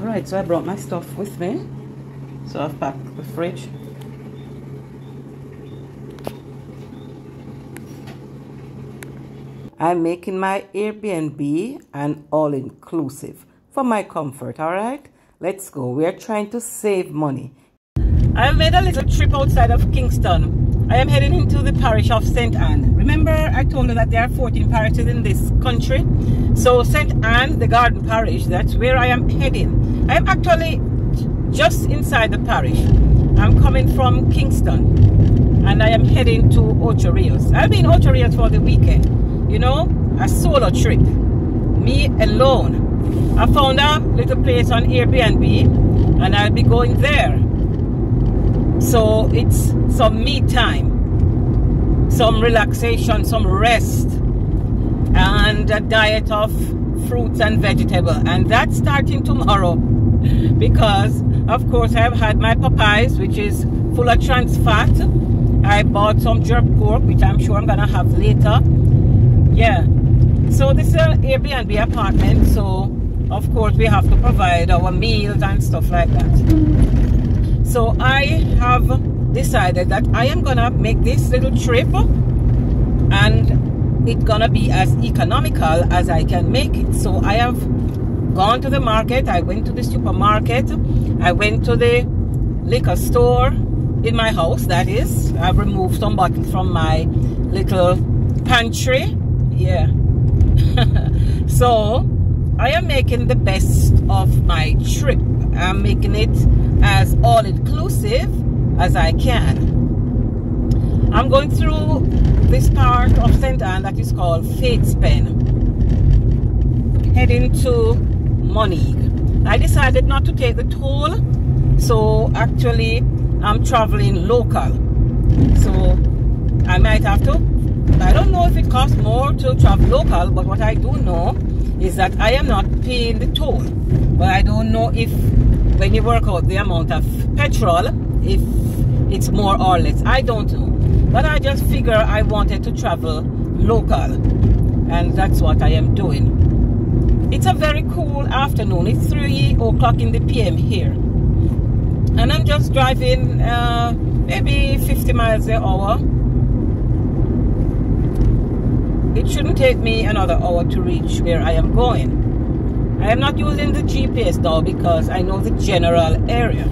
Alright, so I brought my stuff with me. So I've packed the fridge. I'm making my Airbnb an all-inclusive for my comfort, alright? Let's go. We are trying to save money. I've made a little trip outside of Kingston. I am heading into the parish of St. Anne. Remember I told you that there are 14 parishes in this country? So St. Anne, the Garden Parish, that's where I am heading. I am actually just inside the parish. I'm coming from Kingston and I am heading to Ocho Rios. I'll be in Ocho Rios for the weekend. You know, a solo trip, me alone. I found a little place on Airbnb and I'll be going there. So it's some me time, some relaxation, some rest, and a diet of fruits and vegetables. And that's starting tomorrow because, of course, I've had my Popeyes, which is full of trans fat. I bought some jerk pork, which I'm sure I'm going to have later. Yeah, so this is an Airbnb apartment, so of course we have to provide our meals and stuff like that. So I have decided that I am gonna make this little trip and it's gonna be as economical as I can make it. So I have gone to the market, I went to the supermarket, I went to the liquor store in my house, that is. I've removed some bottles from my little pantry. Yeah. So I am making the best of my trip. I'm making it as all-inclusive as I can. I'm going through this part of St. Anne that is called Fatespen, heading to Monique. I decided not to take the toll, so actually I'm traveling local. So I might have to, I don't know if it costs more to travel local, but what I do know is that I am not paying the toll. But I don't know if when you work out the amount of petrol, if it's more or less. I don't know. But I just figure I wanted to travel local. And that's what I am doing. It's a very cool afternoon. It's 3 o'clock in the PM here. And I'm just driving maybe 50 miles an hour. It shouldn't take me another hour to reach where I am going. I am not using the GPS now because I know the general area.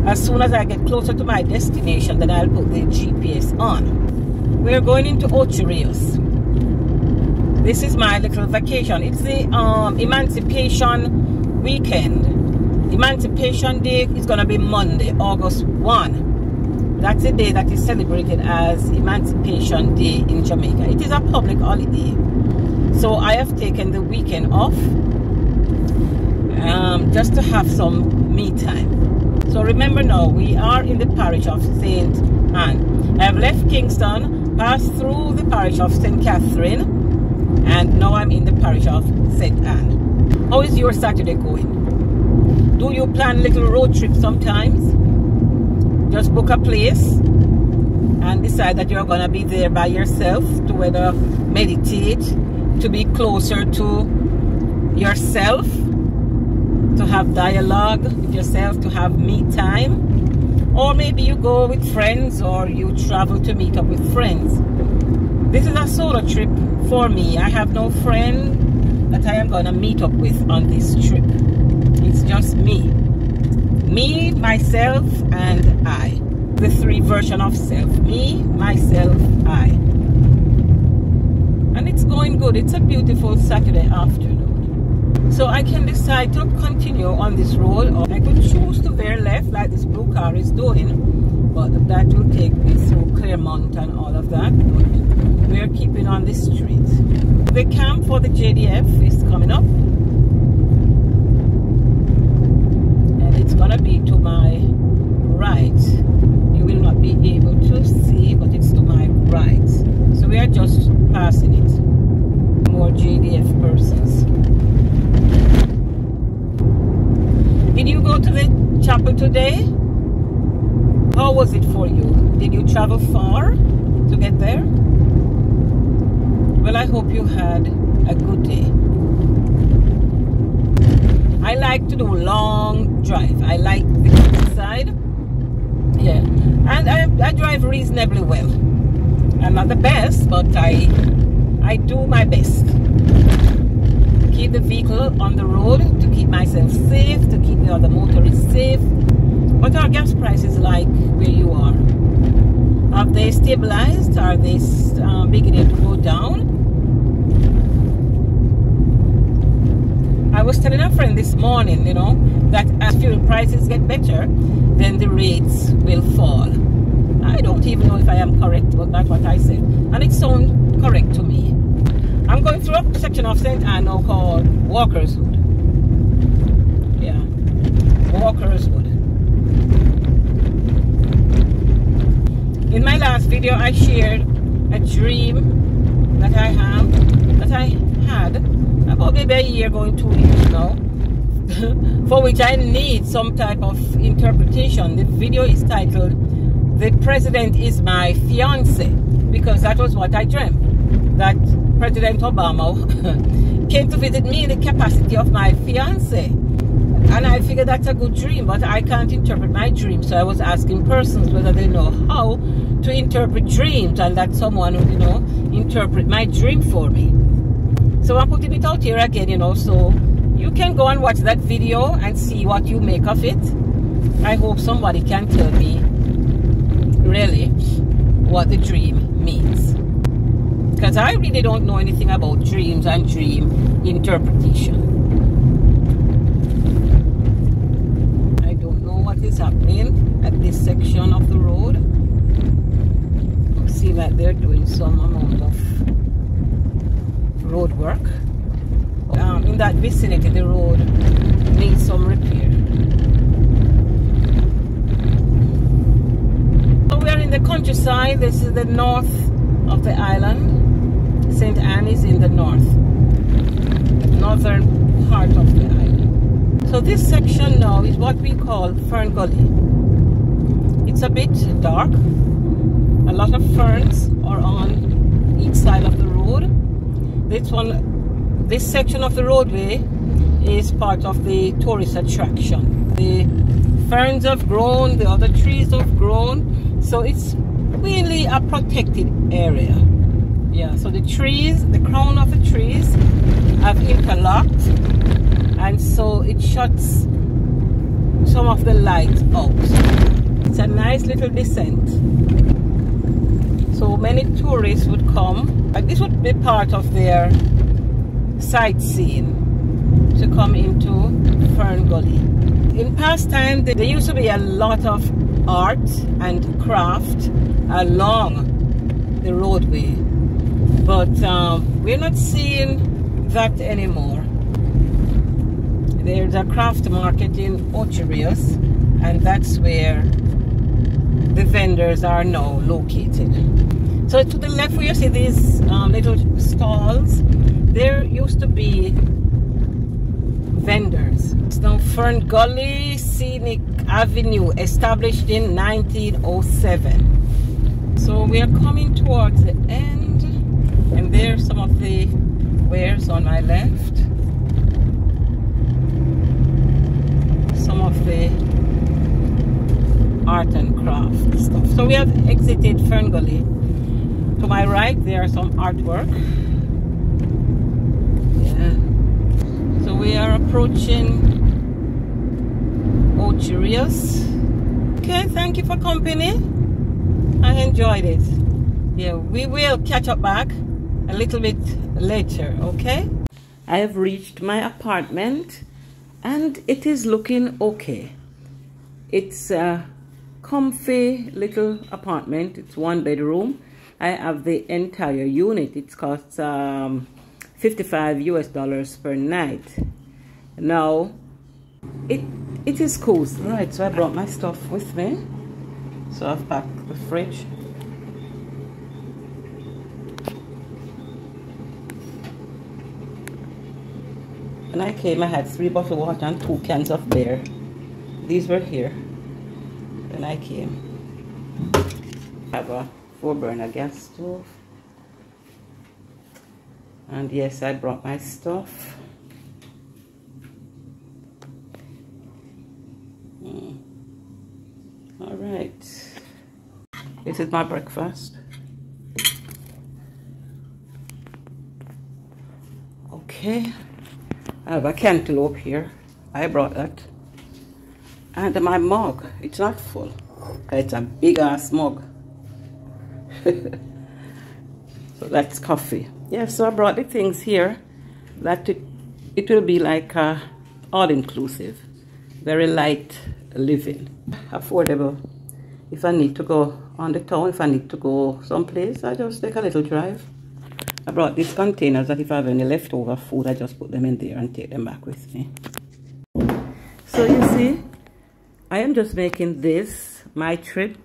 As soon as I get closer to my destination, then I'll put the GPS on. We're going into Ocho Rios. This is my little vacation. It's the Emancipation weekend. Emancipation Day is going to be Monday, August 1. That's the day that is celebrated as Emancipation Day in Jamaica. It is a public holiday. So I have taken the weekend off just to have some me time. So remember now, we are in the parish of St. Anne. I have left Kingston, passed through the parish of St. Catherine, and now I'm in the parish of St. Anne. How is your Saturday going? Do you plan little road trips sometimes? Just book a place and decide that you're going to be there by yourself to whether meditate, to be closer to yourself, to have dialogue with yourself, to have me time. Or maybe you go with friends or you travel to meet up with friends. This is a solo trip for me. I have no friend that I am going to meet up with on this trip. It's just me. Me, myself, and I. The three version of self. Me, myself, I. And it's going good. It's a beautiful Saturday afternoon. So I can decide to continue on this road, or I could choose to veer left like this blue car is doing. But that will take me through Claremont and all of that. But we're keeping on this street. The camp for the JDF is coming up. It's gonna be to my right. You will not be able to see, but it's to my right. So we are just passing it. More JDF persons. Did you go to the chapel today? How was it for you? Did you travel far to get there? Well, I hope you had a good day. I I like to do long drive. I like the countryside. Yeah, and I drive reasonably well. I'm not the best, but I do my best. Keep the vehicle on the road, to keep myself safe, to keep the other motorists safe. What are gas prices like where you are? Have they stabilized? Are they beginning to go down? I was telling a friend this morning, you know, that as fuel prices get better, then the rates will fall. I don't even know if I am correct, but that's what I said. And it sounds correct to me. I'm going through a section of St. Anne now called Walker's Wood. Yeah, Walker's Wood. In my last video, I shared a dream that I had about maybe a year, going 2 years now, for which I need some type of interpretation. The video is titled, "The President is My Fiance," because that was what I dreamt, that President Obama came to visit me in the capacity of my fiance. And I figured that's a good dream, but I can't interpret my dream. So I was asking persons whether they know how to interpret dreams, and that someone would, you know, interpret my dream for me. So I'm putting it out here again, you know, so you can go and watch that video and see what you make of it. I hope somebody can tell me really what the dream means, because I really don't know anything about dreams and dream interpretation. I don't know what is happening at this section of the road. I see that they're doing some amount of road work. In that vicinity, the road needs some repair. So we are in the countryside. This is the north of the island. St. Anne is in the northern part of the island. So this section now is what we call Fern Gully. It's a bit dark. A lot of ferns are on each side of the road. This section of the roadway is part of the tourist attraction. The ferns have grown, the other trees have grown, so it's really a protected area. Yeah, so the trees, the crown of the trees have interlocked, and so it shuts some of the light out. It's a nice little descent. So many tourists would come, and this would be part of their sightseeing, to come into Fern Gully. In past time, there used to be a lot of art and craft along the roadway, but we're not seeing that anymore. There's a craft market in Ocherius, and that's where the vendors are now located. So to the left, where you see these little stalls, there used to be vendors. It's now Fern Gully Scenic Avenue, established in 1907. So we are coming towards the end, and there's some of the wares on my left. Some of the art and craft stuff. So we have exited Fern Gully. To my right, there are some artwork. So we are approaching Ocherius. Okay, thank you for company. I enjoyed it. Yeah, we will catch up back a little bit later, okay? I have reached my apartment, and it is looking okay. It's a comfy little apartment. It's 1 bedroom. I have the entire unit. It costs $55 US per night. Now it is cozy. Right, so I brought my stuff with me. So I've packed the fridge. When I came, I had 3 bottles of water and 2 cans of beer. These were here when I came. I have a 4-burner gas stove. And yes, I brought my stuff. This is my breakfast. Okay, I have a cantaloupe here. I brought that. And my mug, it's not full. It's a big ass mug. So that's coffee. Yeah, so I brought the things here that it will be like all-inclusive, very light living, affordable. If I need to go on the town, if I need to go someplace, I just take a little drive. I brought these containers that if I have any leftover food, I just put them in there and take them back with me. So you see, I am just making this, my trip,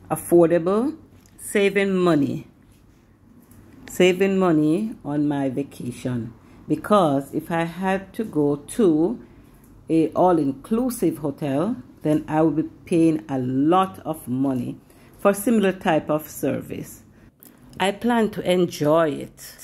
affordable, saving money on my vacation. Because if I had to go to a all-inclusive hotel, then I would be paying a lot of money for similar type of service. I plan to enjoy it.